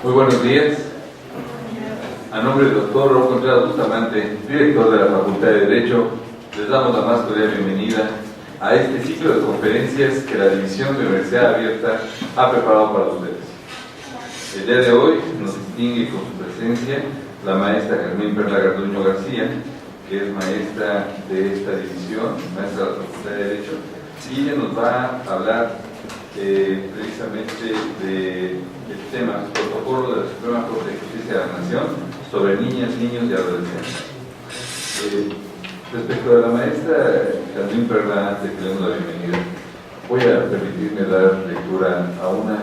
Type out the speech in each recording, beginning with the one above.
Muy buenos días. A nombre del doctor Raúl Contreras Bustamante, director de la Facultad de Derecho, les damos la más cordial bienvenida a este ciclo de conferencias que la División de Universidad Abierta ha preparado para ustedes. El día de hoy nos distingue con su presencia la maestra Carmen Perla Garduño García, que es maestra de esta división, maestra de la Facultad de Derecho, y ella nos va a hablar precisamente del tema protocolo de la Suprema Corte de Justicia de la Nación sobre niñas, niños y adolescentes. Respecto a la maestra Carmen Perla, antes que le demos la bienvenida, voy a permitirme dar lectura a una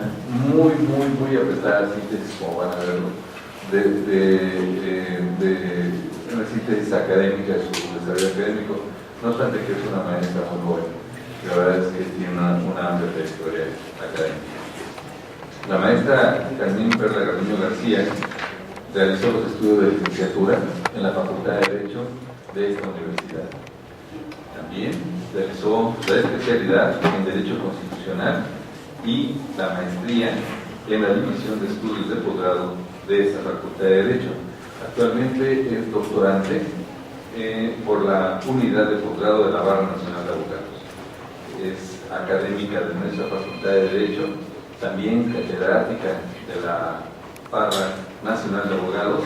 muy apretada síntesis, como van a verlo, de una síntesis académica de su desarrollo académico, no obstante que es una maestra muy joven. La verdad es que tiene una amplia trayectoria académica. La maestra Carmen Perla Garduño García realizó los estudios de licenciatura en la Facultad de Derecho de esta universidad. También realizó la especialidad en Derecho Constitucional y la maestría en la División de Estudios de Posgrado de esta Facultad de Derecho. Actualmente es doctorante por la Unidad de Posgrado de la Barra Nacional de Abogados. Es académica de nuestra Facultad de Derecho, también catedrática de la Barra Nacional de Abogados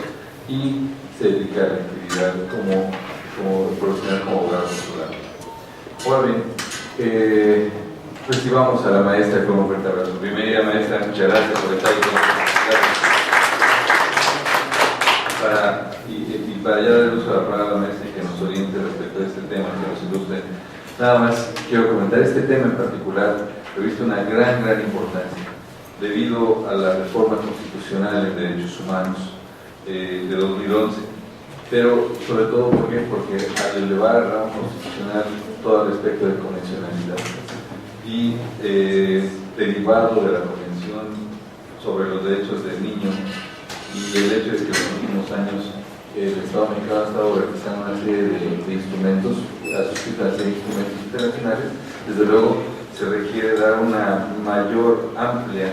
y se dedica a la actividad como profesional como abogado titular. Ahora bien, recibamos a la maestra con un fuerte abrazo. Bienvenida, maestra, muchas gracias por estar aquí. Para ya dar uso a la palabra a la maestra y que nos oriente respecto a este tema, que nos ilustre. Nada más quiero comentar este tema en particular, he visto una gran importancia debido a la reforma constitucional en derechos humanos de 2011, pero sobre todo porque al elevar al ramo constitucional todo el aspecto de convencionalidad y derivado de la Convención sobre los Derechos del Niño y el hecho de que en los últimos años el Estado mexicano ha estado realizando una serie de instrumentos, ha suscrito una serie de instrumentos internacionales, desde luego se requiere dar una mayor, amplia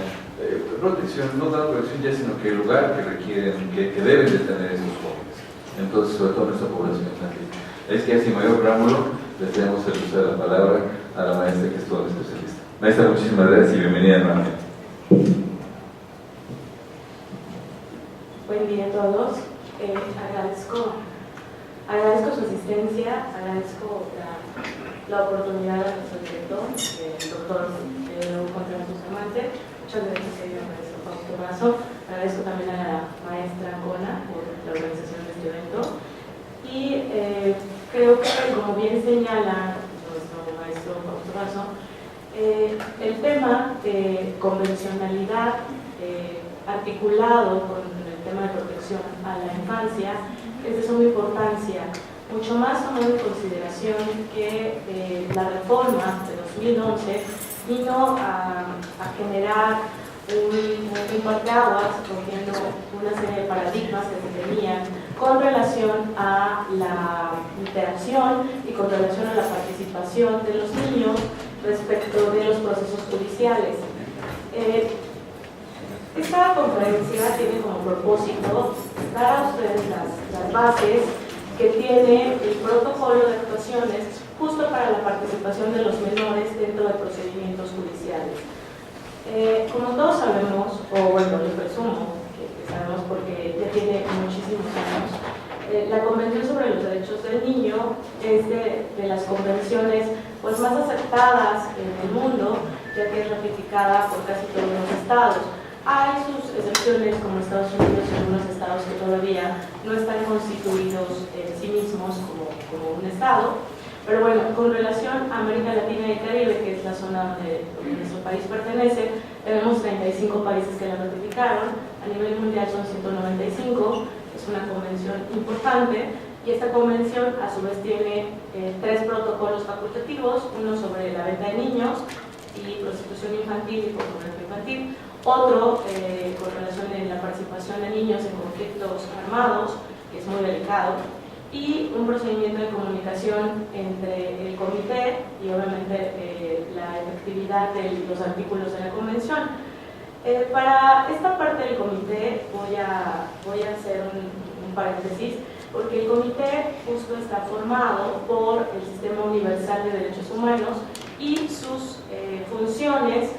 protección, no tanto protección ya, sino que el lugar que requieren, que deben de tener esos jóvenes. Entonces, sobre todo nuestra población infantil. Es que sin mayor preámbulo, le tenemos el uso de la palabra a la maestra que es toda especialista. Maestra, muchísimas gracias y bienvenida nuevamente. Buen día a todos. Agradezco su asistencia, agradezco la oportunidad a nuestro director, el doctor Raúl Contreras Bustamante. Muchas gracias, señor maestro Fausto Razo. Agradezco también a la maestra Cona por la organización de este evento. Y creo que, como bien señala nuestro maestro Fausto Razo, el tema de convencionalidad articulado con el tema de protección a la infancia es de suma importancia, mucho más tomando en consideración que la reforma de 2011 vino a generar un parteaguas, rompiendo una serie de paradigmas que se tenían con relación a la interacción y con relación a la participación de los niños respecto de los procesos judiciales. Esta conferencia tiene como propósito dar a ustedes las bases que tiene el protocolo de actuaciones justo para la participación de los menores dentro de procedimientos judiciales. Como todos sabemos, o bueno, lo presumo que sabemos porque ya tiene muchísimos años, la Convención sobre los Derechos del Niño es de las convenciones pues, más aceptadas en el mundo, ya que es ratificada por casi todos los estados. Hay sus excepciones, como Estados Unidos y algunos estados que todavía no están constituidos en sí mismos como un estado. Pero bueno, con relación a América Latina y Caribe, que es la zona donde nuestro país pertenece, tenemos 35 países que la ratificaron. A nivel mundial son 195, es una convención importante. Y esta convención, a su vez, tiene 3 protocolos facultativos, uno sobre la venta de niños y prostitución infantil y pornografía infantil, otro con relación a la participación de niños en conflictos armados, que es muy delicado, y un procedimiento de comunicación entre el comité y obviamente la efectividad de los artículos de la convención. Para esta parte del comité voy a hacer un paréntesis, porque el comité justo está formado por el Sistema Universal de Derechos Humanos y sus funciones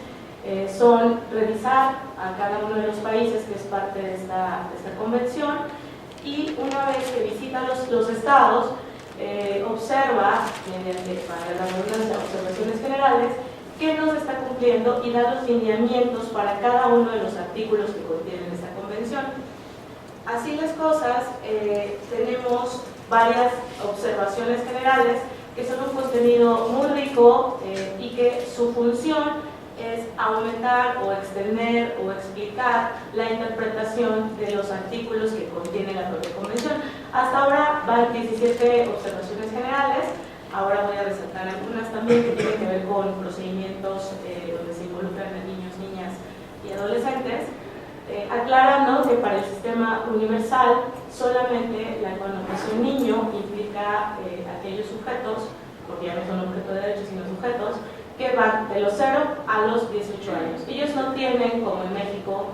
son revisar a cada uno de los países que es parte de esta convención, y una vez que visita los estados, observa, mediante, para la redundancia, observaciones generales, que no se está cumpliendo y da los lineamientos para cada uno de los artículos que contienen esta convención. Así las cosas, tenemos varias observaciones generales que son un contenido muy rico y que su función es aumentar o extender o explicar la interpretación de los artículos que contiene la propia convención. Hasta ahora van 17 observaciones generales. Ahora voy a resaltar algunas también que tienen que ver con procedimientos donde se involucran a niños, niñas y adolescentes, aclarando que para el sistema universal solamente la connotación niño implica aquellos sujetos, porque ya no son objeto de derechos sino sujetos, que van de los 0 a los 18 años. Ellos no tienen, como en México,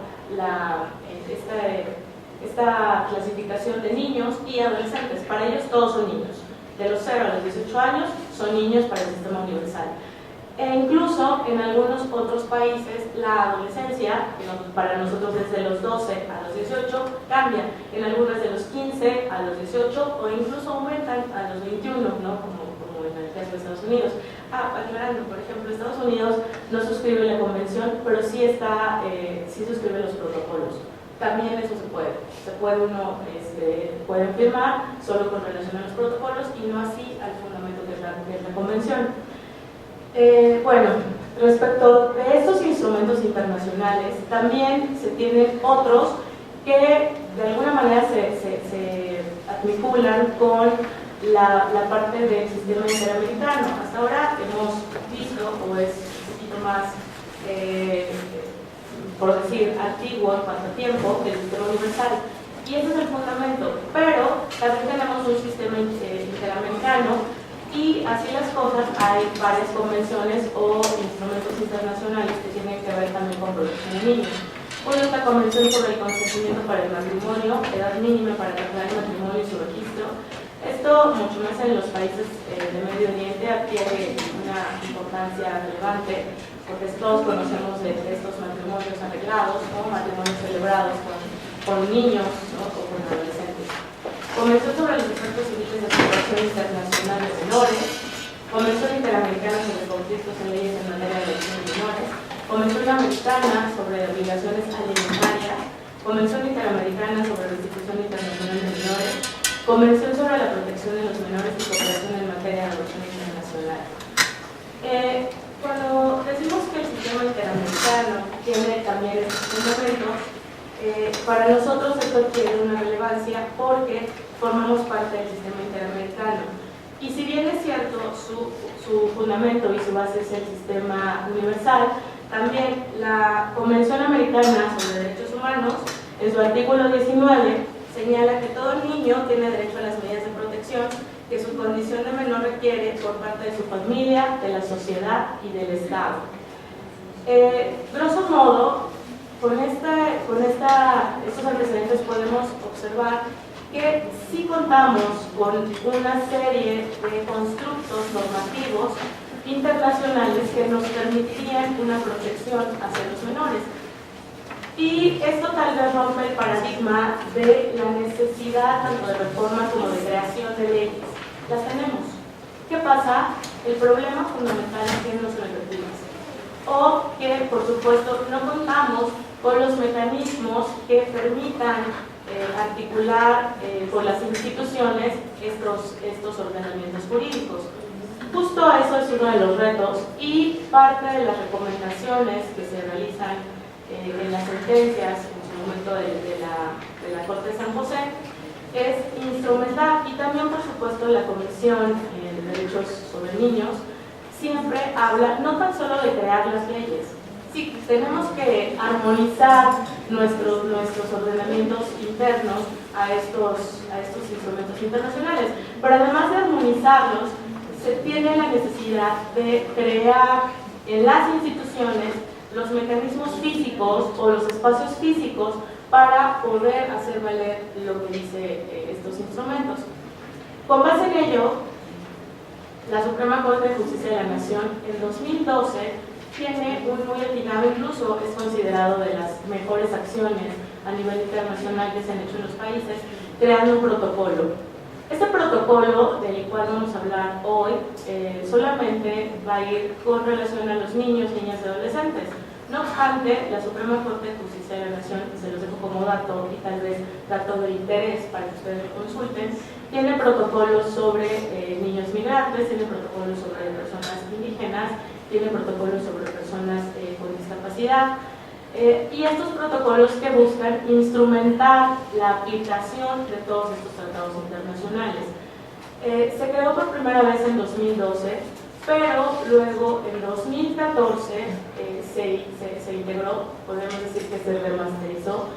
esta clasificación de niños y adolescentes. Para ellos todos son niños. De los 0 a los 18 años son niños para el sistema universal. E incluso en algunos otros países la adolescencia, para nosotros desde los 12 a los 18, cambia. En algunas de los 15 a los 18 o incluso aumentan a los 21, ¿no? como en el caso de Estados Unidos. Aclarando, por ejemplo, Estados Unidos no suscribe la convención, pero sí suscribe los protocolos. También eso se puede uno pueden firmar solo con relación a los protocolos y no así al fundamento que es la convención. Bueno, respecto de estos instrumentos internacionales, también se tienen otros que de alguna manera se articulan con la parte del sistema interamericano. Hasta ahora hemos visto, o es un poquito más por decir, antiguo en cuanto a tiempo, del sistema universal. Y ese es el fundamento. Pero también tenemos un sistema interamericano y así las cosas, hay varias convenciones o instrumentos internacionales que tienen que ver también con protección de niños. Uno es la Convención sobre el Consentimiento para el Matrimonio, edad mínima para declarar el matrimonio y su registro. Esto, mucho más en los países de Medio Oriente, adquiere una importancia relevante, porque todos conocemos de estos matrimonios arreglados o matrimonios celebrados con niños, ¿no? O con adolescentes. Convención sobre los efectos civiles de cooperación internacional de menores, Convención Interamericana sobre conflictos en leyes en materia de elección de menores, Convención Americana sobre obligaciones alimentarias, Convención Interamericana sobre restitución internacional de menores, Convención sobre la protección de los menores y cooperación en materia de adopción internacional. Cuando decimos que el sistema interamericano tiene también estos fundamentos, para nosotros esto tiene una relevancia porque formamos parte del sistema interamericano. Y si bien es cierto, su fundamento y su base es el sistema universal, también la Convención Americana sobre Derechos Humanos, en su artículo 19, señala que todo niño tiene derecho a las medidas de protección que su condición de menor requiere por parte de su familia, de la sociedad y del Estado. Grosso modo, con estos antecedentes podemos observar que sí contamos con una serie de constructos normativos internacionales que nos permitirían una protección hacia los menores. Y esto tal vez rompe el paradigma de la necesidad tanto de reforma como de creación de leyes. Las tenemos. ¿Qué pasa? El problema fundamental es que no se repetimos. O que, por supuesto, no contamos con los mecanismos que permitan articular con las instituciones estos ordenamientos jurídicos. Justo eso es uno de los retos y parte de las recomendaciones que se realizan en las sentencias en su momento de la Corte de San José es instrumentar, y también por supuesto la Comisión de Derechos sobre Niños siempre habla no tan solo de crear las leyes, sí, tenemos que armonizar nuestros ordenamientos internos a estos instrumentos internacionales, pero además de armonizarlos, se tiene la necesidad de crear en las instituciones los mecanismos físicos o los espacios físicos para poder hacer valer lo que dice estos instrumentos. Con base en ello, la Suprema Corte de Justicia de la Nación en 2012 tiene un muy atinado, incluso es considerado de las mejores acciones a nivel internacional que se han hecho en los países, creando un protocolo. Este protocolo del cual vamos a hablar hoy solamente va a ir con relación a los niños, niñas y adolescentes. No obstante, la Suprema Corte de Justicia de la Nación, se los dejo como dato y tal vez dato de interés para que ustedes lo consulten, tiene protocolos sobre niños migrantes, tiene protocolos sobre personas indígenas, tiene protocolos sobre personas con discapacidad, y estos protocolos que buscan instrumentar la aplicación de todos estos tratados internacionales. Se creó por primera vez en 2012, pero luego en 2014 se integró, podemos decir que se remasterizó,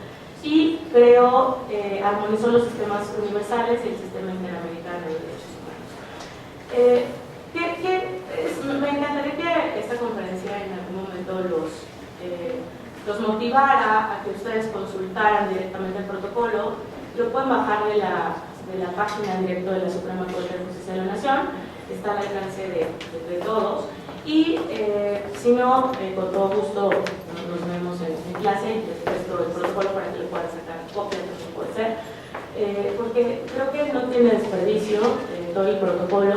y creó, armonizó los sistemas universales y el sistema interamericano de derechos humanos. Me encantaría que esta conferencia en algún momento los motivara a que ustedes consultaran directamente el protocolo. Lo pueden bajar de la página directa de la Suprema Corte de Justicia de la Nación, está al alcance de todos, y si no, con todo gusto nos vemos en clase y les presto el protocolo para que le puedan sacar copias, no puede ser, porque creo que no tiene desperdicio todo el protocolo,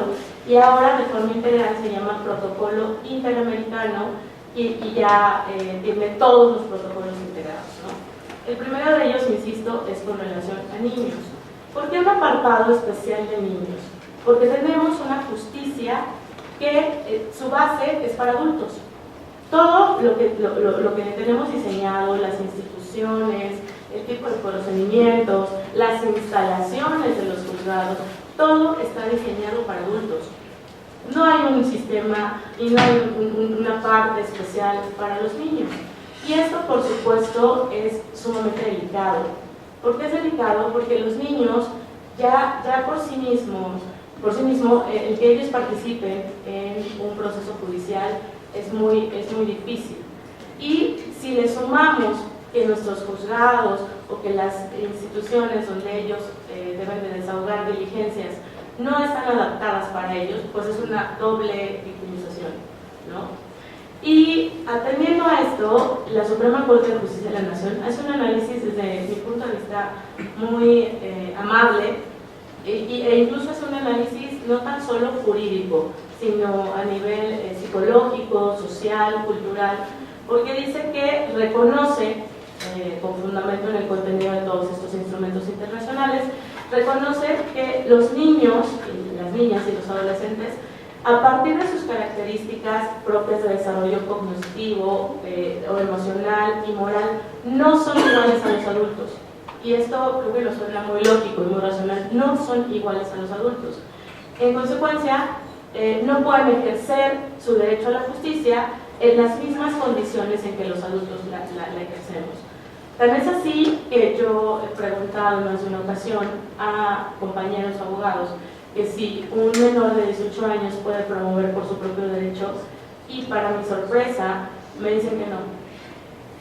y ahora de forma integral se llama Protocolo Interamericano y ya tiene todos los protocolos integrados, ¿no? El primero de ellos, insisto, es con relación a niños. ¿Por qué un apartado especial de niños? Porque tenemos una justicia que su base es para adultos. Todo lo que tenemos diseñado, las instituciones, el tipo de procedimientos, las instalaciones de los juzgados, todo está diseñado para adultos. No hay un sistema y no hay una parte especial para los niños. Y esto, por supuesto, es sumamente delicado. ¿Por qué es delicado? Porque los niños ya por sí mismo, el que ellos participen en un proceso judicial es muy difícil. Y si le sumamos que nuestros juzgados o que las instituciones donde ellos deben de desahogar diligencias no están adaptadas para ellos, pues es una doble victimización, ¿no? Y atendiendo a esto, la Suprema Corte de Justicia de la Nación hace un análisis desde mi punto de vista muy amable, e incluso hace un análisis no tan solo jurídico, sino a nivel psicológico, social, cultural, porque dice que reconoce, con fundamento en el contenido de todos estos instrumentos internacionales, reconoce que los niños, las niñas y los adolescentes, a partir de sus características propias de desarrollo cognitivo o emocional y moral, no son iguales a los adultos. Y esto creo que lo suena muy lógico y muy racional, no son iguales a los adultos. En consecuencia, no pueden ejercer su derecho a la justicia en las mismas condiciones en que los adultos la ejercemos. Tan es así que yo he preguntado en más de una ocasión a compañeros abogados que si un menor de 18 años puede promover por su propio derecho, y para mi sorpresa me dicen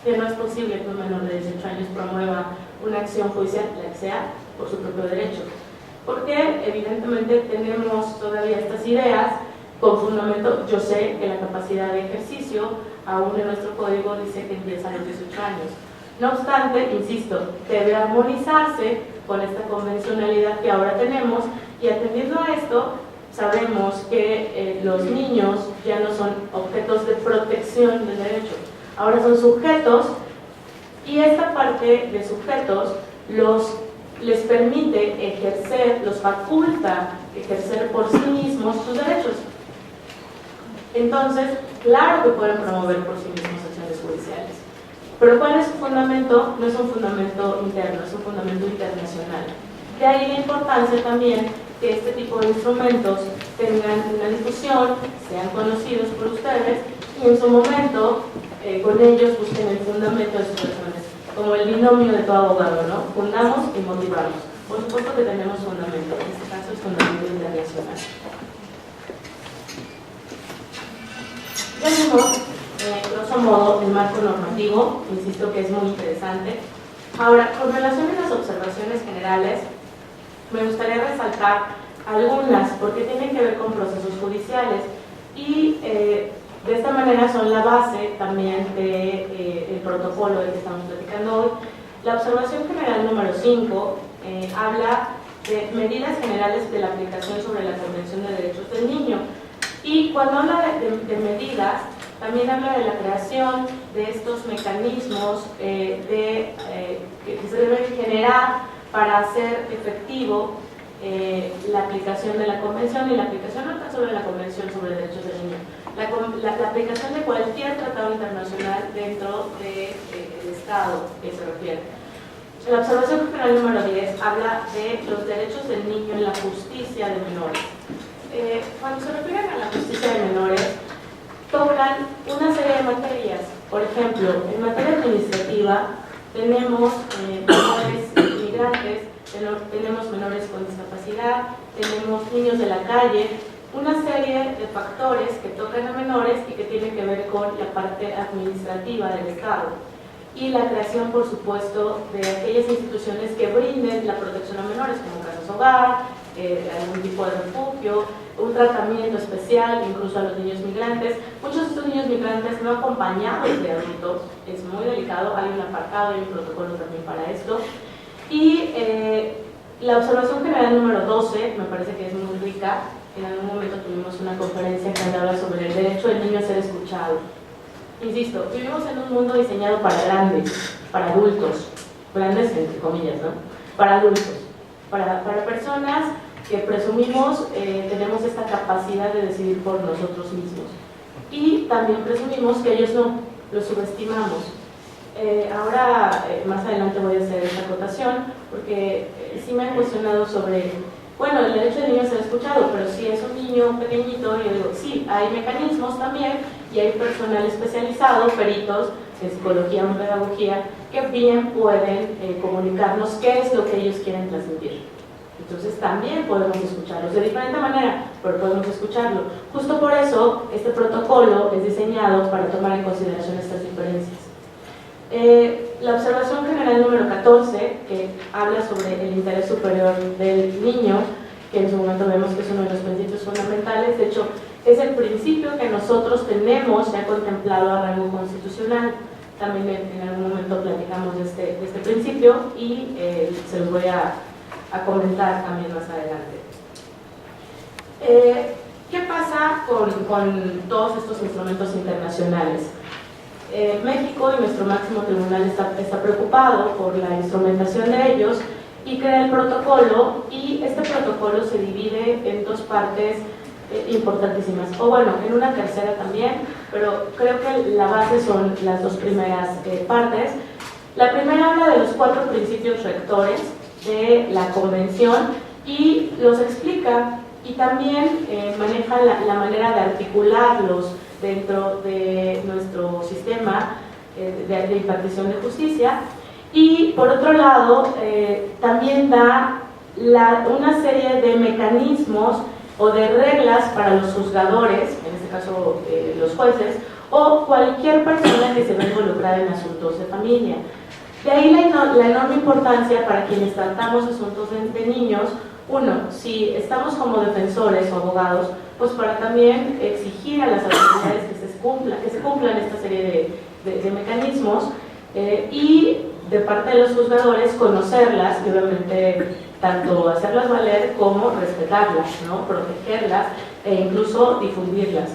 que no es posible que un menor de 18 años promueva una acción judicial, la que sea, por su propio derecho. Porque evidentemente tenemos todavía estas ideas con fundamento. Yo sé que la capacidad de ejercicio, aún en nuestro código, dice que empieza a los 18 años. No obstante, insisto, debe armonizarse con esta convencionalidad que ahora tenemos, y atendiendo a esto, sabemos que los niños ya no son objetos de protección del derecho, ahora son sujetos, y esta parte de sujetos les permite ejercer, los faculta ejercer por sí mismos sus derechos. Entonces, claro que pueden promover por sí mismos acciones judiciales. Pero ¿cuál es su fundamento? No es un fundamento interno, es un fundamento internacional. De ahí la importancia también que este tipo de instrumentos tengan una difusión, sean conocidos por ustedes, y en su momento con ellos busquen el fundamento de sus razones, como el binomio de todo abogado, ¿no? Fundamos y motivamos. Por supuesto que tenemos fundamento, en este caso es fundamento internacional. Ya vimos, grosso modo el marco normativo, insisto que es muy interesante. Ahora, con relación a las observaciones generales, me gustaría resaltar algunas, porque tienen que ver con procesos judiciales y de esta manera son la base también del protocolo del que estamos platicando hoy. La observación general número 5 habla de medidas generales de la aplicación sobre la Convención de Derechos del Niño, y cuando habla de medidas, también habla de la creación de estos mecanismos que se deben generar para hacer efectivo la aplicación de la Convención, y la aplicación no tan solo de la Convención sobre Derechos del Niño, la aplicación de cualquier tratado internacional dentro del Estado que se refiere. La observación general número 10 habla de los derechos del niño en la justicia de menores. Cuando se refieren a la justicia de menores, tocan una serie de materias. Por ejemplo, en materia administrativa tenemos menores inmigrantes, tenemos menores con discapacidad, tenemos niños de la calle, una serie de factores que tocan a menores y que tienen que ver con la parte administrativa del Estado. Y la creación, por supuesto, de aquellas instituciones que brinden la protección a menores, como casas hogar, algún tipo de refugio, un tratamiento especial, incluso a los niños migrantes. Muchos de estos niños migrantes no acompañados de adultos, es muy delicado, hay un apartado y un protocolo también para esto. Y la observación general número 12 me parece que es muy rica. En algún momento tuvimos una conferencia que hablaba sobre el derecho del niño a ser escuchado. Insisto, vivimos en un mundo diseñado para grandes, para adultos, grandes entre comillas, ¿no? Para adultos, para personas que presumimos tenemos esta capacidad de decidir por nosotros mismos. Y también presumimos que ellos no, los subestimamos. Ahora, más adelante voy a hacer esta acotación, porque sí me han cuestionado sobre, bueno, el derecho del niño a ser escuchado, pero si es un niño pequeñito, yo digo, sí, hay mecanismos también, y hay personal especializado, peritos en psicología o en pedagogía, que bien pueden comunicarnos qué es lo que ellos quieren transmitir. Entonces también podemos escucharlos de diferente manera, pero podemos escucharlo. Justo por eso este protocolo es diseñado para tomar en consideración estas diferencias. La observación general número 14, que habla sobre el interés superior del niño, que en su momento vemos que es uno de los principios fundamentales. De hecho, es el principio que nosotros tenemos ya contemplado a rango constitucional. También en algún momento platicamos de este principio y se los voy a comentar también más adelante. ¿Qué pasa con todos estos instrumentos internacionales? México y nuestro máximo tribunal está preocupado por la instrumentación de ellos y crea el protocolo, y este protocolo se divide en dos partes importantísimas, o bueno, en una tercera también, pero creo que la base son las dos primeras partes. La primera habla de los 4 principios rectores de la Convención y los explica, y también maneja la manera de articularlos dentro de nuestro sistema de impartición de justicia. Y por otro lado, también da una serie de mecanismos o de reglas para los juzgadores, en este caso los jueces, o cualquier persona que se ve involucrada en asuntos de familia. De ahí la enorme importancia para quienes tratamos asuntos de niños. Uno, si estamos como defensores o abogados, pues para también exigir a las autoridades que se cumplan esta serie de mecanismos, y de parte de los juzgadores conocerlas y obviamente tanto hacerlas valer como respetarlas, ¿no? Protegerlas e incluso difundirlas.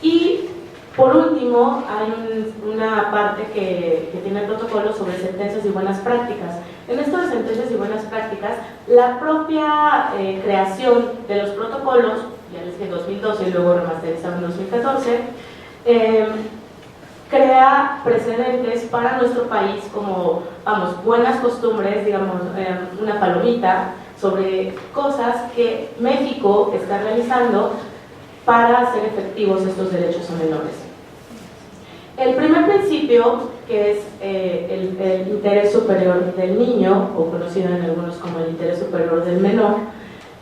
Y por último, hay una parte que tiene el protocolo sobre sentencias y buenas prácticas. En esto de sentencias y buenas prácticas, la propia creación de los protocolos, ya les dije 2012 y luego remasterizado en 2014, crea precedentes para nuestro país como, vamos, buenas costumbres, digamos, una palomita sobre cosas que México está realizando para hacer efectivos estos derechos a menores. El primer principio, que es el interés superior del niño, o conocido en algunos como el interés superior del menor,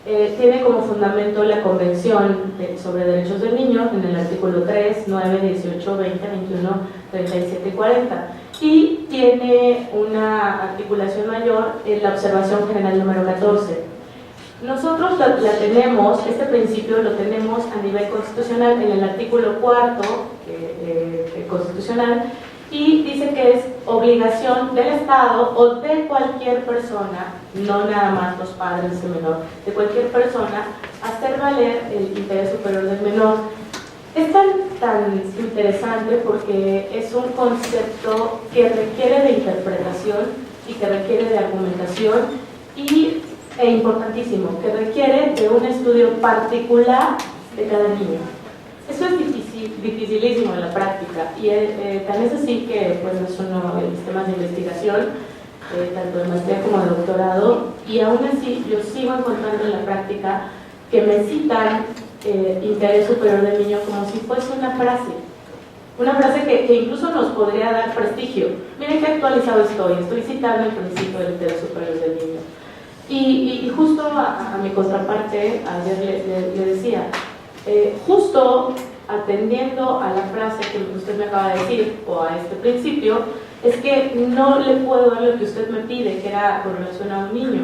tiene como fundamento la Convención sobre Derechos del Niño en el artículo 3, 9, 18, 20, 21, 37 y 40. Y tiene una articulación mayor en la Observación General número 14. Nosotros la tenemos, este principio lo tenemos a nivel constitucional en el artículo 4 constitucional, y dice que es obligación del Estado o de cualquier persona, no nada más los padres del menor, de cualquier persona, hacer valer el interés superior del menor. Es tan interesante porque es un concepto que requiere de interpretación y que requiere de argumentación e importantísimo, que requiere de un estudio particular de cada niño. Eso es dificilísimo en la práctica, y tan es así que pues, es uno de mis temas de investigación, tanto de maestría como de doctorado, y aún así yo sigo encontrando en la práctica que me citan interés superior del niño como si fuese una frase que incluso nos podría dar prestigio. Miren qué actualizado estoy citando el principio del interés superior del niño. Y justo a mi contraparte, ayer le decía, justo atendiendo a la frase que usted me acaba de decir, o a este principio, es que no le puedo dar lo que usted me pide, que era con relación a un niño,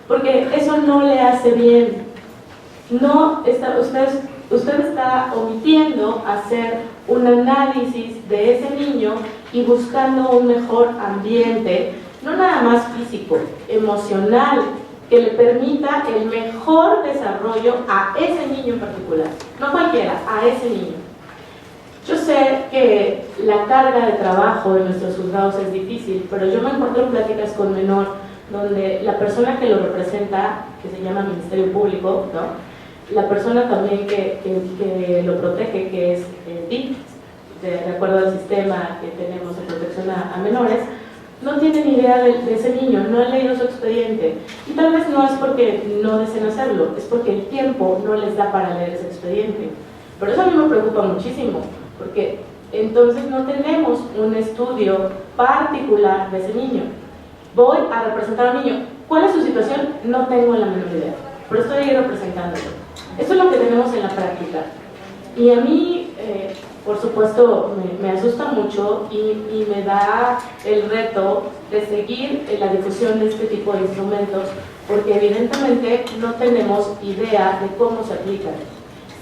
porque eso no le hace bien. No está, usted está omitiendo hacer un análisis de ese niño y buscando un mejor ambiente, no nada más físico, emocional, que le permita el mejor desarrollo a ese niño en particular, no cualquiera, a ese niño. Yo sé que la carga de trabajo de nuestros juzgados es difícil, pero yo me encuentro en pláticas con menor donde la persona que lo representa, que se llama Ministerio Público, ¿no?, la persona también que lo protege, que es DIC, de acuerdo al sistema que tenemos de protección a menores, no tienen idea de ese niño, no han leído su expediente, y tal vez no es porque no deseen hacerlo, es porque el tiempo no les da para leer ese expediente. Pero eso a mí me preocupa muchísimo, porque entonces no tenemos un estudio particular de ese niño. Voy a representar a un niño, ¿cuál es su situación? No tengo la menor idea, pero estoy ahí representándolo. Eso es lo que tenemos en la práctica, y a mí por supuesto me asusta mucho y me da el reto de seguir en la difusión de este tipo de instrumentos, porque evidentemente no tenemos idea de cómo se aplican.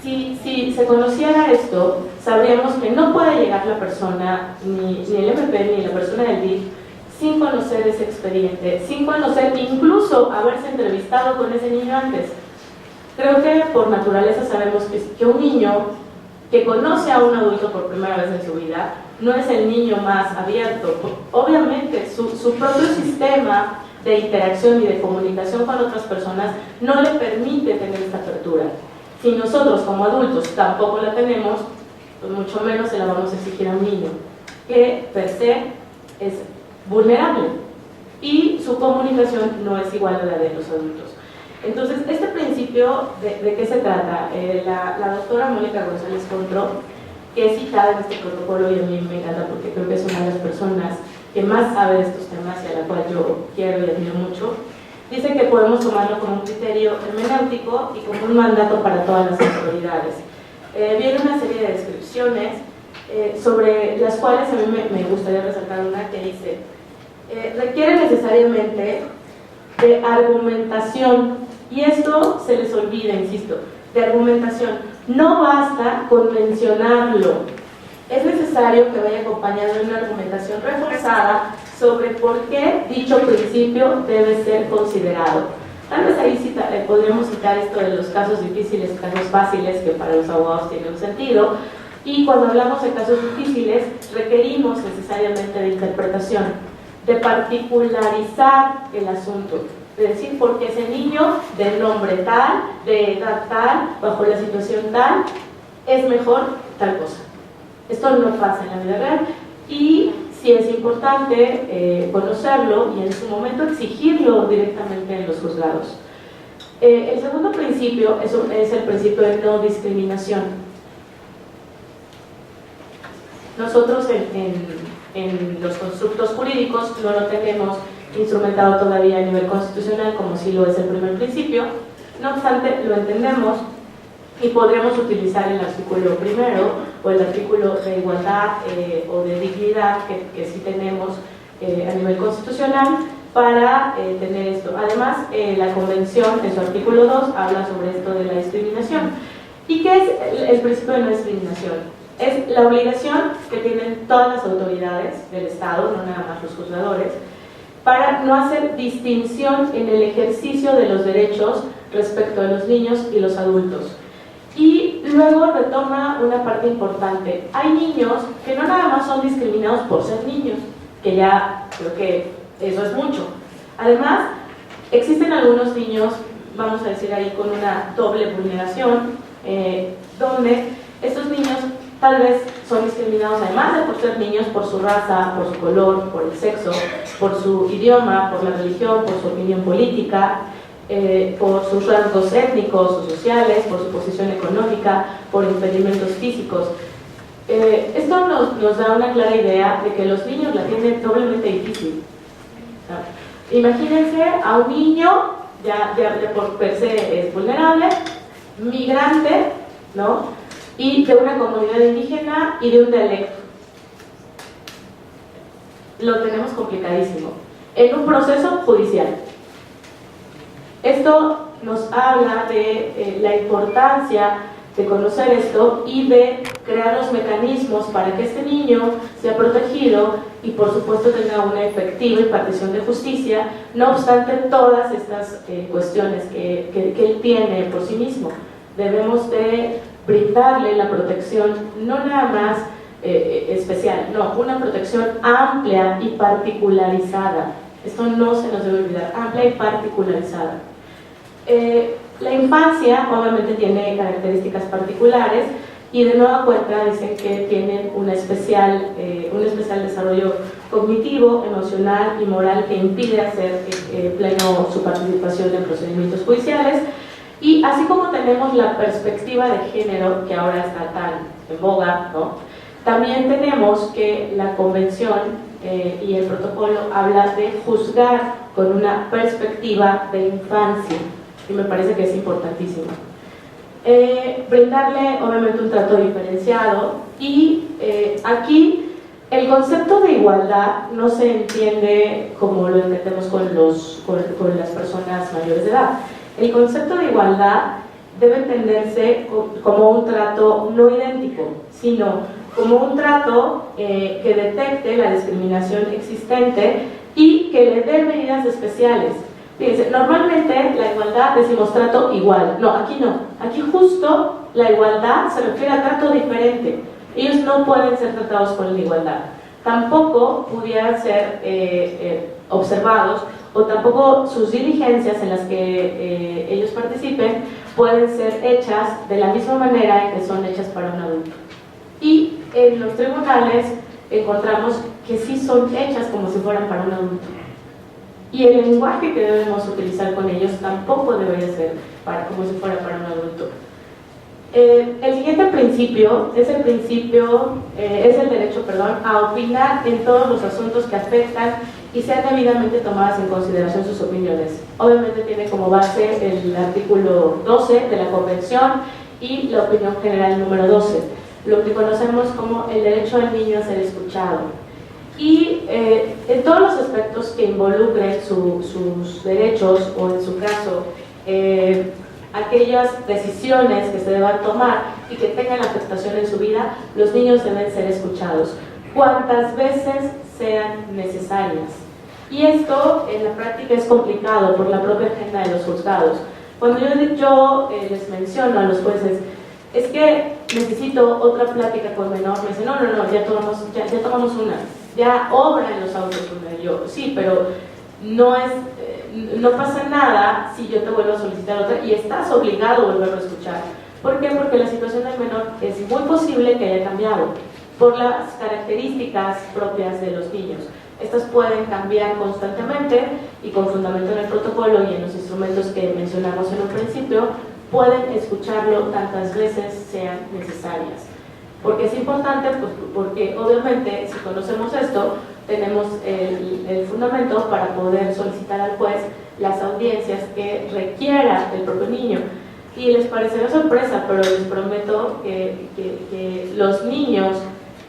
Si se conociera esto, sabríamos que no puede llegar la persona, ni el MP, ni la persona del DIF, sin conocer ese expediente, sin conocer incluso haberse entrevistado con ese niño antes. Creo que por naturaleza sabemos que un niño que conoce a un adulto por primera vez en su vida no es el niño más abierto. Obviamente su propio sistema de interacción y de comunicación con otras personas no le permite tener esta apertura. Si nosotros como adultos tampoco la tenemos, pues mucho menos se la vamos a exigir a un niño, que per se es vulnerable y su comunicación no es igual a la de los adultos. Entonces, este principio, ¿de qué se trata? La doctora Mónica González Contró, que es citada en este protocolo, y a mí me encanta porque creo que es una de las personas que más sabe de estos temas y a la cual yo quiero y admiro mucho, dice que podemos tomarlo como un criterio hermenéutico y como un mandato para todas las autoridades. Viene una serie de descripciones sobre las cuales a mí me gustaría resaltar una que dice: requiere necesariamente de argumentación, y esto se les olvida, insisto, de argumentación. No basta con mencionarlo, es necesario que vaya acompañado de una argumentación reforzada sobre por qué dicho principio debe ser considerado. Tal vez ahí podríamos citar esto de los casos difíciles, casos fáciles, que para los abogados tiene un sentido, y cuando hablamos de casos difíciles requerimos necesariamente de interpretación, de particularizar el asunto, de decir por qué ese niño de nombre tal, de edad tal, bajo la situación tal, es mejor tal cosa. Esto no pasa en la vida real, y sí es importante conocerlo y en su momento exigirlo directamente en los juzgados. El segundo principio es el principio de no discriminación. Nosotros en los constructos jurídicos no lo tenemos instrumentado todavía a nivel constitucional, como sí lo es el primer principio, No obstante, lo entendemos y podríamos utilizar el artículo primero o el artículo de igualdad o de dignidad que sí tenemos a nivel constitucional para tener esto. Además, la Convención en su artículo 2 habla sobre esto de la discriminación. ¿Y qué es el principio de no discriminación? Es la obligación que tienen todas las autoridades del Estado, no nada más los juzgadores, para no hacer distinción en el ejercicio de los derechos respecto de los niños y los adultos. Y luego retoma una parte importante. Hay niños que no nada más son discriminados por ser niños, que ya creo que eso es mucho. Además, existen algunos niños, vamos a decir ahí, con una doble vulneración, donde estos niños tal vez son discriminados además de por ser niños, por su raza, por su color, por el sexo, por su idioma, por la religión, por su opinión política, por sus rasgos étnicos o sociales, por su posición económica, por impedimentos físicos. Esto nos da una clara idea de que los niños la tienen doblemente difícil. Imagínense a un niño, ya por per se es vulnerable, migrante, ¿no? Y de una comunidad indígena y de un dialecto. Lo tenemos complicadísimo. En un proceso judicial. Esto nos habla de la importancia de conocer esto y de crear los mecanismos para que este niño sea protegido y por supuesto tenga una efectiva impartición de justicia, no obstante todas estas cuestiones que él tiene por sí mismo. Debemos de brindarle la protección no nada más especial, no, una protección amplia y particularizada. Esto no se nos debe olvidar, amplia y particularizada. La infancia obviamente tiene características particulares y de nueva cuenta dicen que tienen un especial desarrollo cognitivo, emocional y moral que impide hacer pleno su participación en procedimientos judiciales. Y así como tenemos la perspectiva de género, que ahora está tan en boga, ¿no? También tenemos que la Convención y el protocolo habla de juzgar con una perspectiva de infancia, y me parece que es importantísimo. Brindarle obviamente un trato diferenciado, y aquí el concepto de igualdad no se entiende como lo entendemos con las personas mayores de edad. El concepto de igualdad debe entenderse como un trato no idéntico, sino como un trato que detecte la discriminación existente y que le dé medidas especiales. Fíjense, normalmente la igualdad decimos trato igual. No, aquí no. Aquí justo la igualdad se refiere a trato diferente. Ellos no pueden ser tratados con la igualdad. Tampoco pudieran ser observados, o tampoco sus diligencias en las que ellos participen pueden ser hechas de la misma manera en que son hechas para un adulto. Y en los tribunales encontramos que sí son hechas como si fueran para un adulto. Y el lenguaje que debemos utilizar con ellos tampoco debería ser como si fuera para un adulto. El siguiente principio es el derecho a opinar en todos los asuntos que afectan y sean debidamente tomadas en consideración sus opiniones. Obviamente tiene como base el artículo 12 de la Convención y la opinión general número 12, lo que conocemos como el derecho del niño a ser escuchado. Y en todos los aspectos que involucren sus derechos, o en su caso aquellas decisiones que se deban tomar y que tengan afectación en su vida, los niños deben ser escuchados cuantas veces sean necesarias. Y esto en la práctica es complicado por la propia agenda de los juzgados. Cuando yo les menciono a los jueces, es que necesito otra plática con menor, me dicen, no, ya tomamos una, ya obra en los autos una. Yo, sí, pero no pasa nada si yo te vuelvo a solicitar otra y estás obligado a volverlo a escuchar. ¿Por qué? Porque la situación del menor es muy posible que haya cambiado por las características propias de los niños. Estas pueden cambiar constantemente y con fundamento en el protocolo y en los instrumentos que mencionamos en un principio, pueden escucharlo tantas veces sean necesarias. ¿Por qué es importante? Pues porque obviamente si conocemos esto, tenemos el fundamento para poder solicitar al juez las audiencias que requiera el propio niño. Y les parecerá sorpresa, pero les prometo que los niños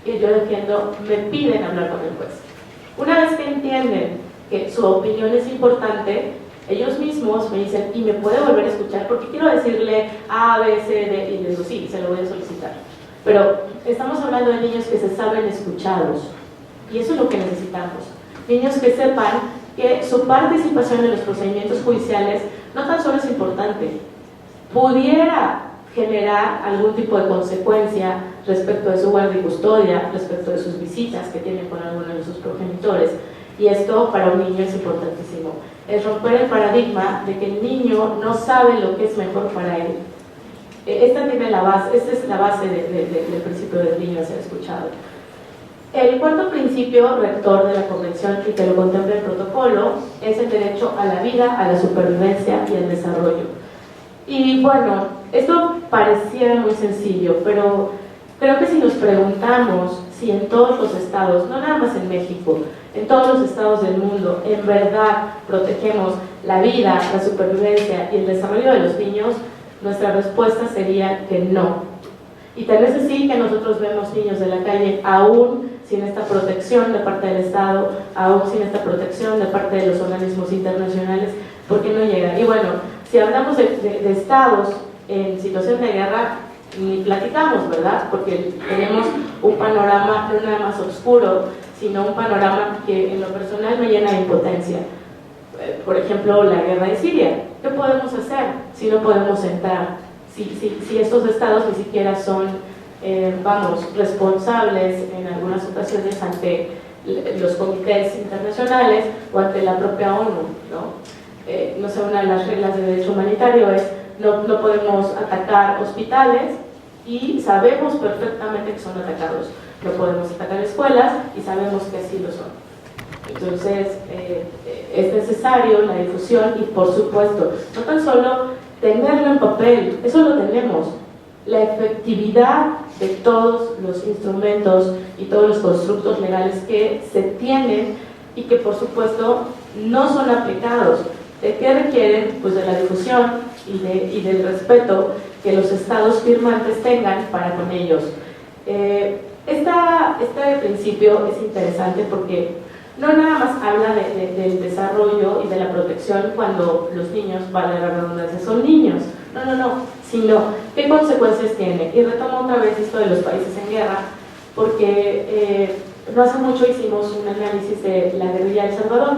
que yo defiendo me piden hablar con el juez. Una vez que entienden que su opinión es importante, ellos mismos me dicen, ¿y me puede volver a escuchar? Porque quiero decirle A, B, C, D, y les digo, sí, se lo voy a solicitar. Pero estamos hablando de niños que se saben escuchados, y eso es lo que necesitamos. Niños que sepan que su participación en los procedimientos judiciales no tan solo es importante, pudiera generar algún tipo de consecuencia respecto de su guardia y custodia, respecto de sus visitas que tienen con alguno de sus progenitores, y esto para un niño es importantísimo. Es romper el paradigma de que el niño no sabe lo que es mejor para él. Esta es la base del principio del niño a ser escuchado. El cuarto principio rector de la Convención, y que lo contempla el protocolo, es el derecho a la vida, a la supervivencia y al desarrollo. Y bueno, esto pareciera muy sencillo, pero creo que si nos preguntamos si en todos los estados, no nada más en México, en todos los estados del mundo, en verdad protegemos la vida, la supervivencia y el desarrollo de los niños, nuestra respuesta sería que no. Y tal vez así que nosotros vemos niños de la calle aún sin esta protección de parte del Estado, aún sin esta protección de parte de los organismos internacionales, porque no llegan. Y bueno, si hablamos de estados en situación de guerra, ni platicamos, ¿verdad? Porque tenemos un panorama no nada más oscuro, sino un panorama que en lo personal me llena de impotencia. Por ejemplo, la guerra de Siria. ¿Qué podemos hacer si no podemos entrar? Si estos estados ni siquiera son, responsables en algunas ocasiones ante los comités internacionales o ante la propia ONU, ¿no? No sé, una de las reglas de derecho humanitario es no podemos atacar hospitales y sabemos perfectamente que son atacados. No podemos atacar escuelas y sabemos que así lo son. Entonces, es necesario la difusión y, por supuesto, no tan solo tenerlo en papel, eso lo tenemos, la efectividad de todos los instrumentos y todos los constructos legales que se tienen y que, por supuesto, no son aplicados. ¿De qué requieren? Pues de la difusión y del respeto que los estados firmantes tengan para con ellos. Este principio es interesante porque no nada más habla del desarrollo y de la protección cuando los niños, vale la redundancia, son niños. No, sino qué consecuencias tiene. Y retomo otra vez esto de los países en guerra, porque no hace mucho hicimos un análisis de la guerrilla de El Salvador,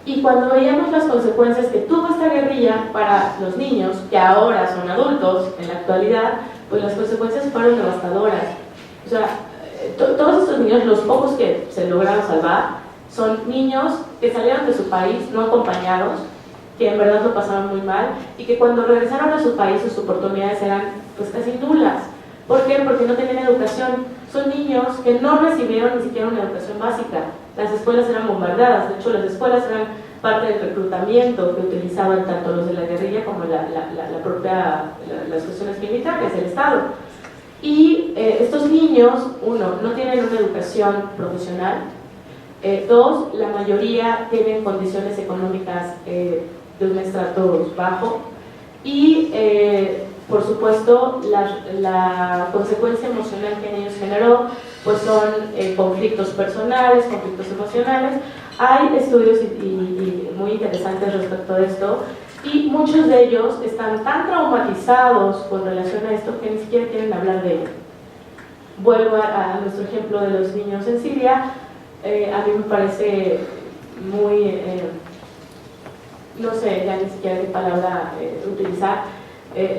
y cuando veíamos las consecuencias que tuvo esta guerrilla para los niños, que ahora son adultos en la actualidad, pues las consecuencias fueron devastadoras. O sea, todos estos niños, los pocos que se lograron salvar, son niños que salieron de su país no acompañados, que en verdad lo pasaron muy mal, y que cuando regresaron a su país sus oportunidades eran pues casi nulas. ¿Por qué? Porque no tenían educación. Son niños que no recibieron ni siquiera una educación básica. Las escuelas eran bombardeadas. De hecho, las escuelas eran parte del reclutamiento que utilizaban tanto los de la guerrilla como las cuestiones militares, el Estado. Y estos niños, uno, no tienen una educación profesional. Dos, la mayoría tienen condiciones económicas de un estrato bajo. Y por supuesto, la consecuencia emocional que en ellos generó pues son conflictos personales, conflictos emocionales. Hay estudios y muy interesantes respecto a esto, y muchos de ellos están tan traumatizados con relación a esto que ni siquiera quieren hablar de ello. Vuelvo a nuestro ejemplo de los niños en Siria. A mí me parece muy, no sé ya ni siquiera qué palabra utilizar,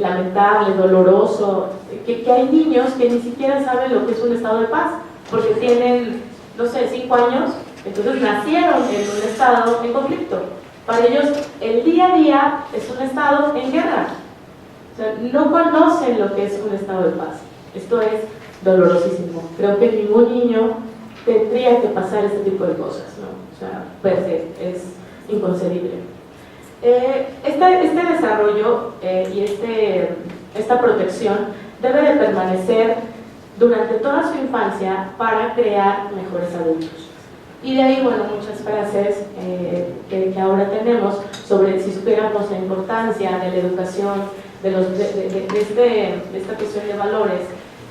lamentable, doloroso, que hay niños que ni siquiera saben lo que es un estado de paz, porque tienen, no sé, 5 años, entonces nacieron en un estado en conflicto. Para ellos el día a día es un estado en guerra. O sea, no conocen lo que es un estado de paz. Esto es dolorosísimo. Creo que ningún niño tendría que pasar este tipo de cosas, ¿no? O sea, per se, es inconcebible. Este desarrollo y esta protección debe de permanecer durante toda su infancia para crear mejores adultos. Y de ahí, bueno, muchas frases que ahora tenemos sobre si supiéramos la importancia de la educación, de esta cuestión de valores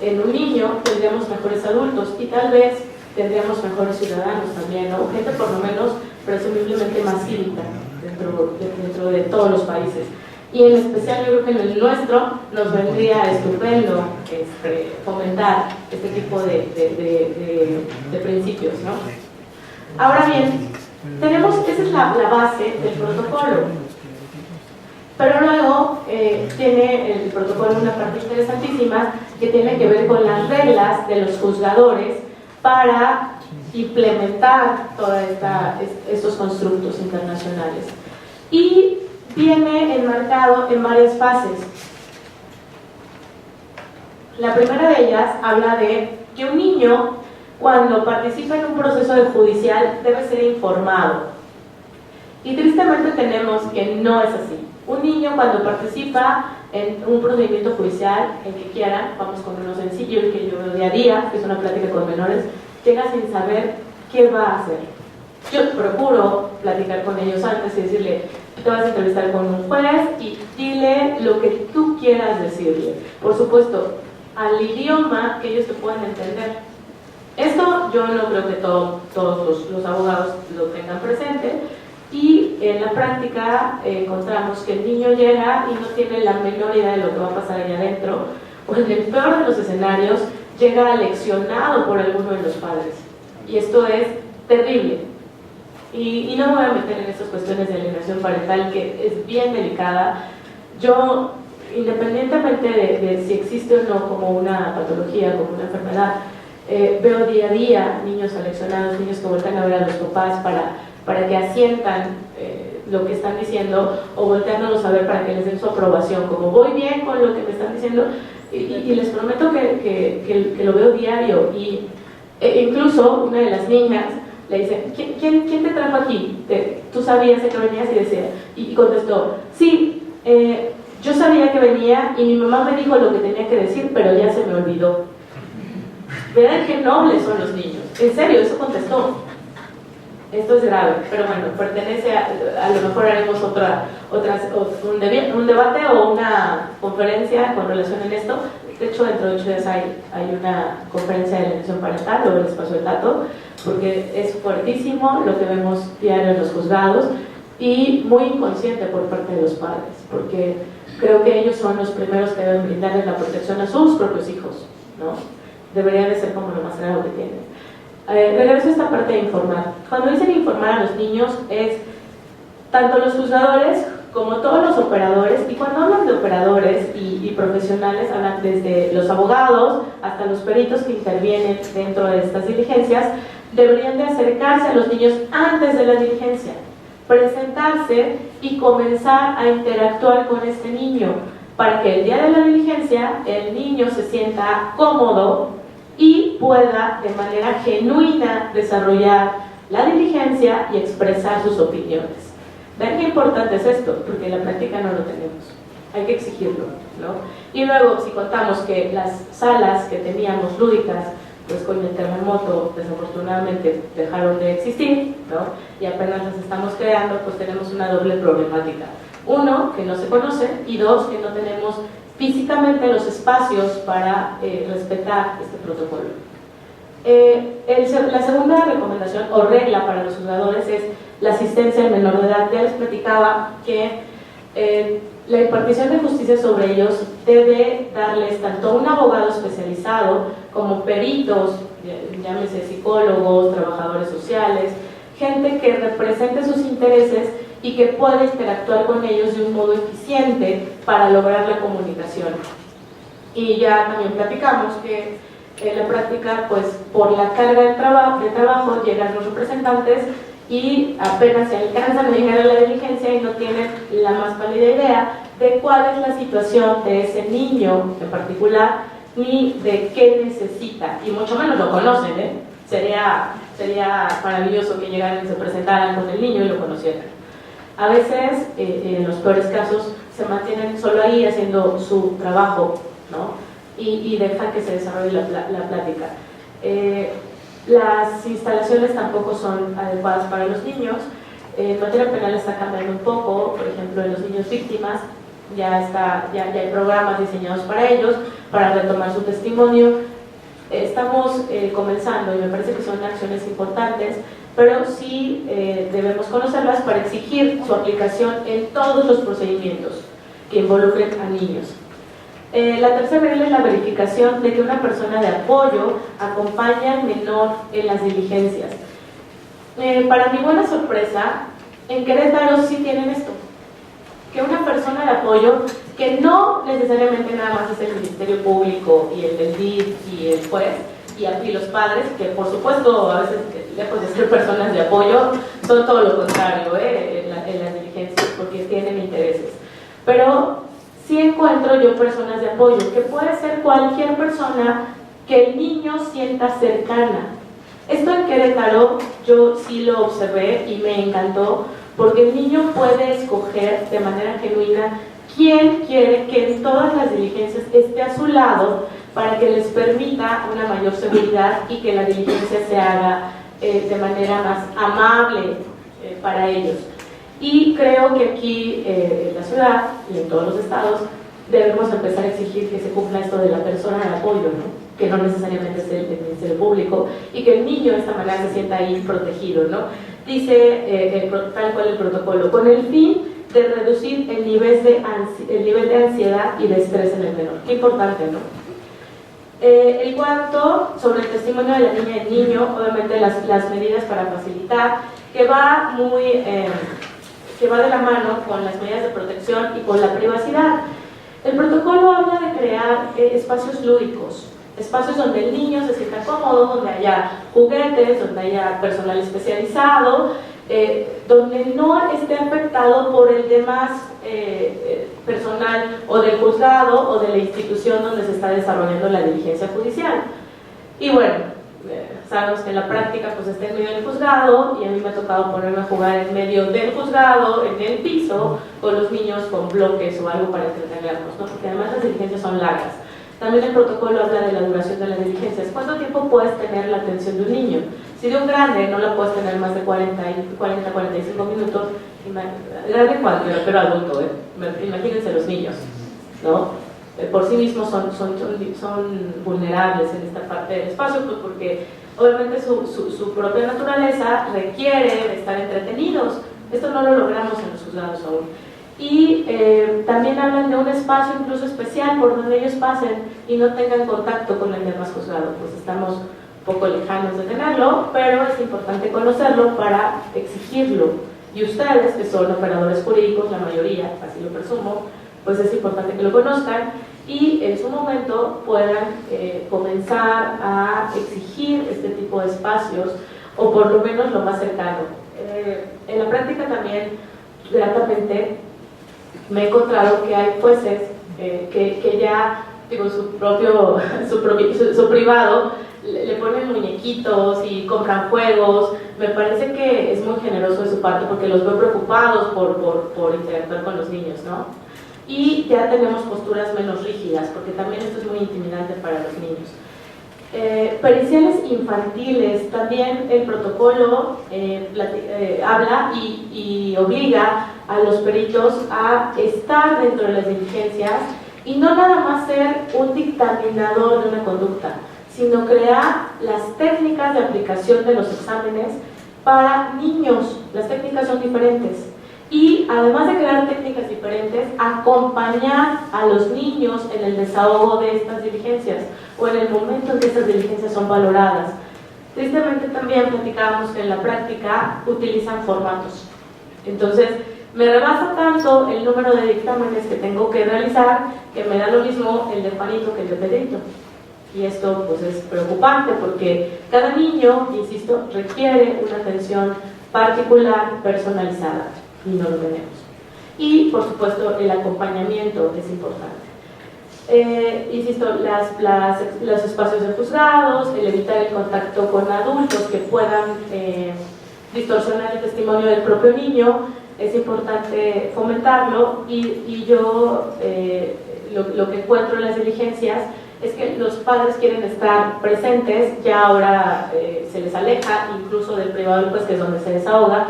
en un niño, tendríamos mejores adultos y tal vez tendríamos mejores ciudadanos también, ¿no? Gente por lo menos presumiblemente más cívica dentro de todos los países. Y en especial yo creo que en el nuestro nos vendría estupendo fomentar este tipo de principios, ¿no? Ahora bien, esa es la base del protocolo. Pero luego tiene el protocolo una parte interesantísima que tiene que ver con las reglas de los juzgadores para implementar todos estos constructos internacionales. Y viene enmarcado en varias fases. La primera de ellas habla de que un niño, cuando participa en un proceso judicial, debe ser informado. Y tristemente tenemos que no es así. Un niño, cuando participa en un procedimiento judicial, el que quieran, vamos con uno sencillo, el que yo veo día a día, que es una plática con menores, llega sin saber qué va a hacer. Yo procuro platicar con ellos antes y decirle: te vas a entrevistar con un juez y dile lo que tú quieras decirle. Por supuesto, al idioma que ellos te puedan entender. Esto yo no creo que todos los abogados lo tengan presente, y en la práctica encontramos que el niño llega y no tiene la menor idea de lo que va a pasar allá adentro, o en el peor de los escenarios llega aleccionado por alguno de los padres, y esto es terrible. Y no me voy a meter en estas cuestiones de alienación parental, que es bien delicada. Yo, independientemente de si existe o no como una patología, como una enfermedad, veo día a día niños aleccionados, niños que vuelven a ver a los papás para que asientan lo que están diciendo, o volteándolos a ver para que les den su aprobación, como voy bien con lo que me están diciendo, y les prometo que lo veo diario. Y incluso una de las niñas le dice: ¿Quién te trajo aquí? ¿Tú sabías que venías? Y contestó: sí, yo sabía que venía y mi mamá me dijo lo que tenía que decir, pero ya se me olvidó. Vean qué nobles son los niños. En serio, eso contestó. Esto es grave, pero bueno, pertenece a lo mejor haremos un debate o una conferencia con relación en esto. De hecho, dentro de 8 días hay una conferencia de alienación parental, luego les paso el dato, porque es fuertísimo lo que vemos diario en los juzgados, y muy inconsciente por parte de los padres, porque creo que ellos son los primeros que deben brindarles la protección a sus propios hijos, ¿no? Debería de ser como lo más grave que tienen. Regreso a esta parte de informar. Cuando dicen informar a los niños, es tanto los juzgadores como todos los operadores, y cuando hablan de operadores y profesionales, hablan desde los abogados hasta los peritos que intervienen dentro de estas diligencias. Deberían de acercarse a los niños antes de la diligencia, presentarse y comenzar a interactuar con este niño, para que el día de la diligencia el niño se sienta cómodo y pueda de manera genuina desarrollar la diligencia y expresar sus opiniones. ¿Ven qué importante es esto? Porque en la práctica no lo tenemos, hay que exigirlo, ¿no? Y luego, si contamos que las salas que teníamos lúdicas, pues con el terremoto desafortunadamente dejaron de existir, ¿no? Y apenas las estamos creando, pues tenemos una doble problemática. Uno, que no se conoce, y dos, que no tenemos físicamente los espacios para respetar este protocolo. La segunda recomendación o regla para los juzgadores es la asistencia al menor de edad. Ya les platicaba que la impartición de justicia sobre ellos debe darles tanto a un abogado especializado como peritos, llámese psicólogos, trabajadores sociales, gente que represente sus intereses y que pueda interactuar con ellos de un modo eficiente para lograr la comunicación. Y ya también platicamos que en la práctica, pues por la carga de trabajo llegan los representantes y apenas se alcanzan a llegar a la diligencia y no tienen la más pálida idea de cuál es la situación de ese niño en particular, ni de qué necesita, y mucho menos lo conocen, ¿eh? Sería maravilloso que llegaran y se presentaran con el niño y lo conocieran. A veces, en los peores casos, se mantienen solo ahí haciendo su trabajo, ¿no? Y dejan que se desarrolle la plática. Las instalaciones tampoco son adecuadas para los niños. En materia penal está cambiando un poco, por ejemplo, en los niños víctimas ya hay programas diseñados para ellos, para retomar su testimonio. Estamos comenzando y me parece que son acciones importantes, pero sí debemos conocerlas para exigir su aplicación en todos los procedimientos que involucren a niños. La tercera regla es la verificación de que una persona de apoyo acompaña al menor en las diligencias. Para mi buena sorpresa, en Querétaro sí tienen esto, que una persona de apoyo, que no necesariamente nada más es el Ministerio Público y el del DIF y el juez y los padres, que por supuesto a veces lejos de ser personas de apoyo son todo lo contrario en las diligencias porque tienen intereses, pero sí encuentro yo personas de apoyo, que puede ser cualquier persona que el niño sienta cercana. Esto en Querétaro yo sí lo observé y me encantó, porque el niño puede escoger de manera genuina quién quiere que en todas las diligencias esté a su lado para que les permita una mayor seguridad y que la diligencia se haga de manera más amable para ellos. Y creo que aquí en la ciudad y en todos los estados debemos empezar a exigir que se cumpla esto de la persona de apoyo, ¿no? Que no necesariamente es el Ministerio Público, y que el niño de esta manera se sienta ahí protegido, ¿no? Dice tal cual el protocolo, con el fin de reducir el nivel de ansiedad y de estrés en el menor. Qué importante, ¿no? El cuarto, sobre el testimonio de la niña y el niño, obviamente las medidas para facilitar, que va de la mano con las medidas de protección y con la privacidad. El protocolo habla de crear espacios lúdicos, espacios donde el niño se sienta cómodo, donde haya juguetes, donde haya personal especializado, donde no esté afectado por el demás personal o del juzgado o de la institución donde se está desarrollando la diligencia judicial. Y bueno, sabemos que en la práctica pues está en medio del juzgado, y a mí me ha tocado ponerme a jugar en medio del juzgado, en el piso, con los niños con bloques o algo para entretenerlos, ¿no? Porque además las diligencias son largas. También el protocolo habla de la duración de las diligencias. ¿Cuánto tiempo puedes tener la atención de un niño? Si de un grande no la puedes tener más de 40-45 minutos, grande cualquiera, pero adulto, imagínense los niños, ¿no? Por sí mismos son vulnerables en esta parte del espacio, pues porque obviamente su propia naturaleza requiere de estar entretenidos. Esto no lo logramos en los juzgados aún. Y también hablan de un espacio incluso especial por donde ellos pasen y no tengan contacto con el demás juzgado, pues estamos un poco lejanos de tenerlo, pero es importante conocerlo para exigirlo. Y ustedes, que son operadores jurídicos, la mayoría, así lo presumo, pues es importante que lo conozcan y en su momento puedan comenzar a exigir este tipo de espacios, o por lo menos lo más cercano. En la práctica también, gratamente, me he encontrado que hay jueces que ya, digo, su privado, le ponen muñequitos y compran juegos. Me parece que es muy generoso de su parte, porque los veo preocupados por interactuar con los niños, ¿no? Y ya tenemos posturas menos rígidas, porque también esto es muy intimidante para los niños. Periciales infantiles, también el protocolo habla y obliga a los peritos a estar dentro de las diligencias y no nada más ser un dictaminador de una conducta, sino crear las técnicas de aplicación de los exámenes para niños. Las técnicas son diferentes. Y además de crear técnicas diferentes, acompañar a los niños en el desahogo de estas diligencias o en el momento en que estas diligencias son valoradas. Tristemente también platicábamos que en la práctica utilizan formatos. Entonces, me rebasa tanto el número de dictámenes que tengo que realizar, que me da lo mismo el de Juanito que el de Pedrito. Y esto pues es preocupante, porque cada niño, insisto, requiere una atención particular, personalizada, y no lo tenemos. Y por supuesto el acompañamiento es importante. Insisto, los espacios de juzgados, el evitar el contacto con adultos que puedan distorsionar el testimonio del propio niño, es importante fomentarlo. Y yo lo que encuentro en las diligencias es que los padres quieren estar presentes, ya ahora se les aleja incluso del privado, pues que es donde se desahoga,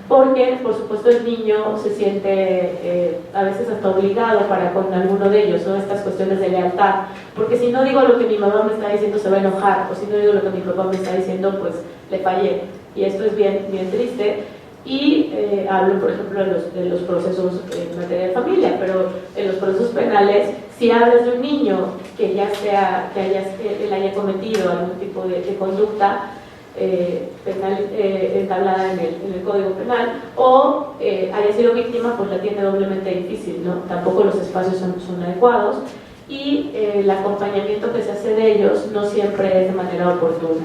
porque por supuesto el niño se siente a veces hasta obligado para con alguno de ellos, ¿no? Estas cuestiones de lealtad, porque si no digo lo que mi mamá me está diciendo se va a enojar, o si no digo lo que mi papá me está diciendo pues le fallé, y esto es bien, bien triste. Y hablo, por ejemplo, de los procesos en materia de familia, pero en los procesos penales, si hablas de un niño que ya sea, él haya cometido algún tipo de conducta penal entablada en el Código Penal, o haya sido víctima, pues la tiene doblemente difícil, ¿no? Tampoco los espacios son adecuados, y el acompañamiento que se hace de ellos no siempre es de manera oportuna.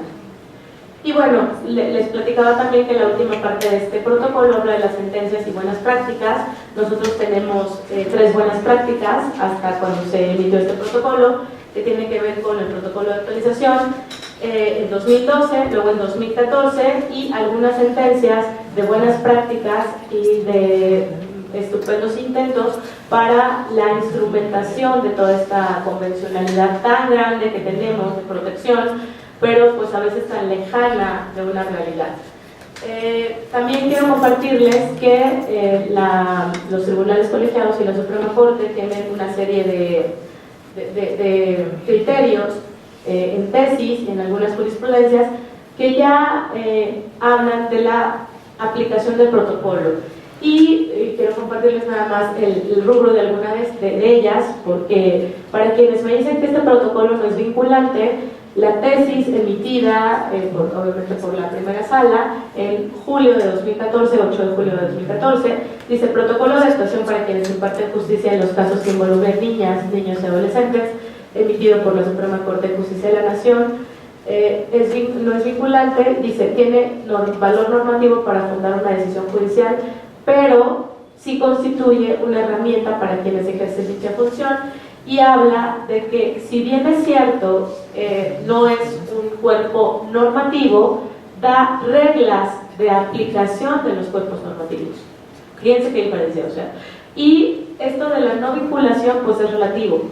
Y bueno, les platicaba también que la última parte de este protocolo habla de las sentencias y buenas prácticas. Nosotros tenemos 3 buenas prácticas hasta cuando se emitió este protocolo, que tiene que ver con el protocolo de actualización en 2012, luego en 2014, y algunas sentencias de buenas prácticas y de estupendos intentos para la instrumentación de toda esta convencionalidad tan grande que tenemos de protección, pero pues a veces tan lejana de una realidad. También quiero compartirles que los tribunales colegiados y la Suprema Corte tienen una serie de criterios en tesis y en algunas jurisprudencias que ya hablan de la aplicación del protocolo. Y quiero compartirles nada más el rubro de alguna de ellas, porque para quienes me dicen que este protocolo no es vinculante, la tesis emitida obviamente por la primera sala en julio de 2014, 8 de julio de 2014, dice: protocolo de actuación para quienes imparten justicia en los casos que involucren niñas, niños y adolescentes, emitido por la Suprema Corte de Justicia de la Nación. No es vinculante, dice, tiene valor normativo para fundar una decisión judicial, pero sí constituye una herramienta para quienes ejercen dicha función, y habla de que, si bien es cierto, no es un cuerpo normativo, da reglas de aplicación de los cuerpos normativos. Fíjense qué diferencia, o sea, y esto de la no vinculación pues es relativo,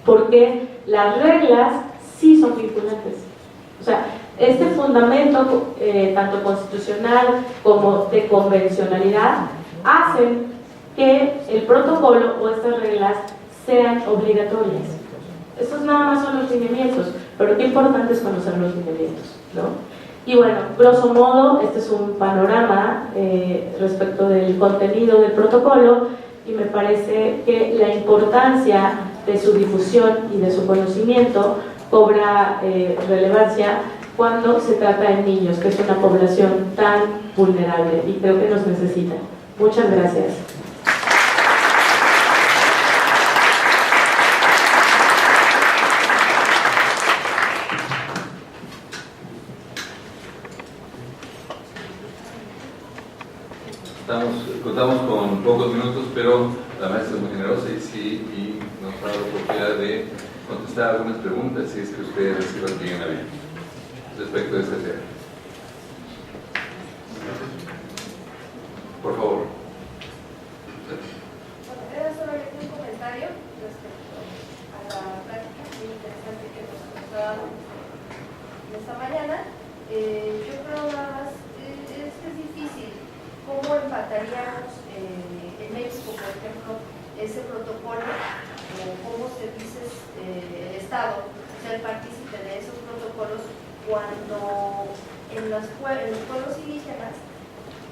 porque las reglas sí son vinculantes. O sea, este fundamento, tanto constitucional como de convencionalidad, hacen que el protocolo o estas reglas sean obligatorias. Estos nada más son los lineamientos, pero qué importante es conocer los lineamientos, ¿no? Y bueno, grosso modo, este es un panorama respecto del contenido del protocolo, y me parece que la importancia de su difusión y de su conocimiento cobra relevancia cuando se trata de niños, que es una población tan vulnerable y creo que nos necesita. Muchas gracias. Contamos con pocos minutos, pero la maestra es muy generosa y nos da la oportunidad de contestar algunas preguntas, si es que ustedes las tienen a bien respecto de este tema. Por favor. Era solamente un comentario respecto a la plática muy interesante que nos ha dado esta mañana. Yo creo nada más, es difícil cómo empataríamos en México, por ejemplo, ese protocolo, o cómo se dice el Estado ser partícipe de esos protocolos, cuando en los pueblos indígenas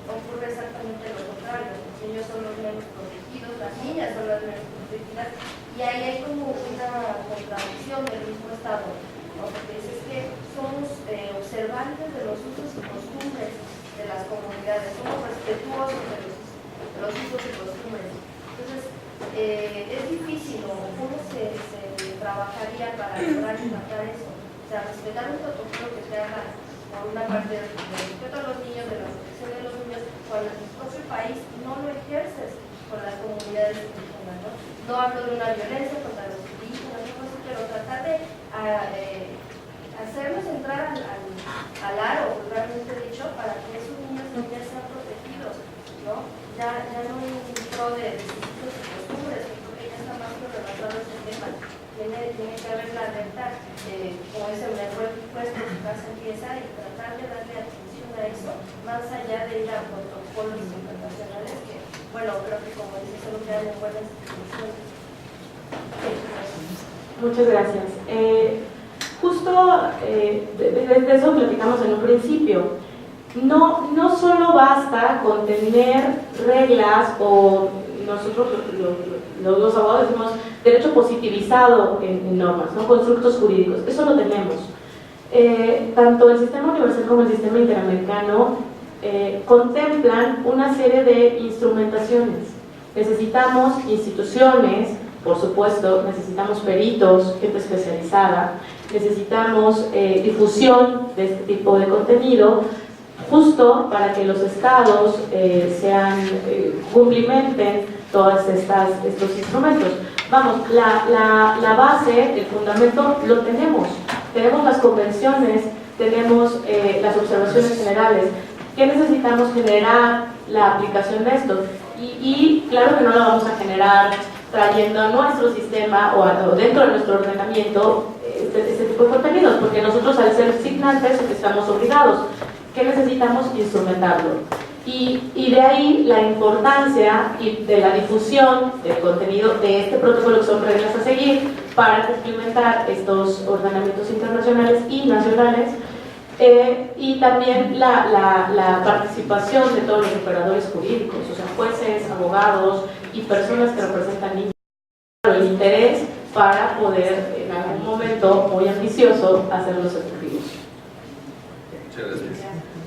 ocurre exactamente lo contrario. Los niños son los menos protegidos, las niñas son las menos protegidas, y ahí hay como una contradicción del mismo Estado, ¿no? Porque dices que somos observantes de los usos y costumbres de las comunidades, somos respetuosos de los usos y costumbres. Entonces, es difícil, ¿no? ¿Cómo se trabajaría para lograr empatar eso? O sea, respetar un protocolo que se haga por una parte del respeto a los niños, de la protección de los niños, cuando en tu propio país no lo ejerces con las comunidades indígenas, ¿no? No hablo de una violencia contra los indígenas, no sé, pero tratar de hacerlos entrar al aro, realmente dicho, para que esos niños y niñas sean protegidos, ¿no? Ya no entró de usos y costumbres, porque ya está más que relatado ese tema. Tiene que haber alertar, como ese mejor puesto que casa empieza y tratar de darle atención a eso, más allá de ir a protocolos internacionales que, bueno, creo que como dice, solo quedan en buenas instituciones. Muchas gracias. Justo de eso platicamos en un principio. No solo basta con tener reglas o nosotros los abogados decimos derecho positivizado en normas, ¿no? Constructos jurídicos. Eso lo tenemos. Tanto el sistema universal como el sistema interamericano contemplan una serie de instrumentaciones. Necesitamos instituciones, por supuesto, necesitamos peritos, gente especializada, necesitamos difusión de este tipo de contenido, justo para que los estados cumplimenten todos estos instrumentos. Vamos, la base, el fundamento lo tenemos. Tenemos las convenciones, tenemos las observaciones generales. ¿Qué necesitamos generar? La aplicación de esto. Y claro que no la vamos a generar trayendo a nuestro sistema o dentro de nuestro ordenamiento este tipo de contenidos, porque nosotros al ser signantes estamos obligados. ¿Qué necesitamos? Instrumentarlo. Y de ahí la importancia de la difusión del contenido de este protocolo, que son reglas a seguir para cumplimentar estos ordenamientos internacionales y nacionales, y también la participación de todos los operadores jurídicos, o sea, jueces, abogados y personas que representan niños, el interés para poder en algún momento muy ambicioso hacerlos efectivos. Muchas gracias.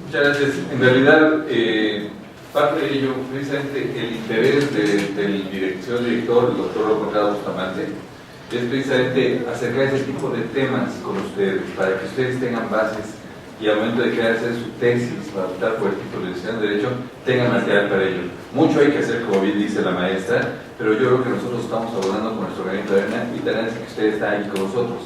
Muchas gracias. En realidad, parte de ello, precisamente el interés del director, el doctor Conrado Bustamante, es precisamente acercar ese tipo de temas con ustedes, para que ustedes tengan bases y al momento de querer hacer su tesis para optar por el título de licenciado en Derecho, tengan material para ello. Mucho hay que hacer, como bien dice la maestra, pero yo creo que nosotros estamos abordando con nuestro granito de arena y también es que ustedes están ahí con nosotros.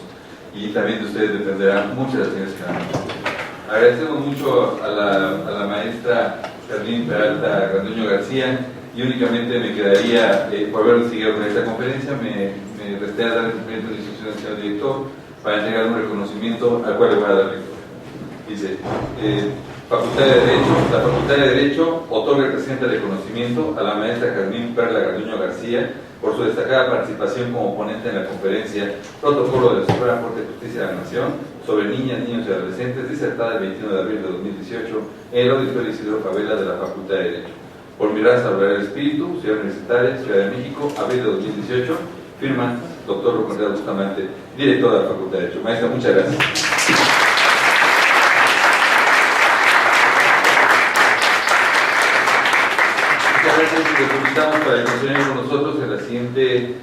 Y también de ustedes dependerán muchas de las cosas que van a hacer. Agradecemos mucho a la maestra Carmen Peralta Granduño García y únicamente me quedaría, por haber seguido con esta conferencia, me restaría dar el cumplimiento de la instrucción al señor director para entregar un reconocimiento al cual le voy a dar lectura. Dice, Facultad de Derecho, la Facultad de Derecho otorga el presente reconocimiento a la maestra Carmen Perla Garduño García por su destacada participación como ponente en la conferencia Protocolo de la Suprema Corte de Justicia de la Nación sobre niñas, niños y adolescentes, disertada el 21 de abril de 2018 en el Auditorio Isidro Favela de la Facultad de Derecho. Por mi raza, hablar el espíritu, Ciudad Universitaria, Ciudad de México, abril de 2018, firma doctor Conrado Bustamante, director de la Facultad de Derecho. Maestra, muchas gracias. Muchas gracias y les invitamos para que continúen con nosotros en la siguiente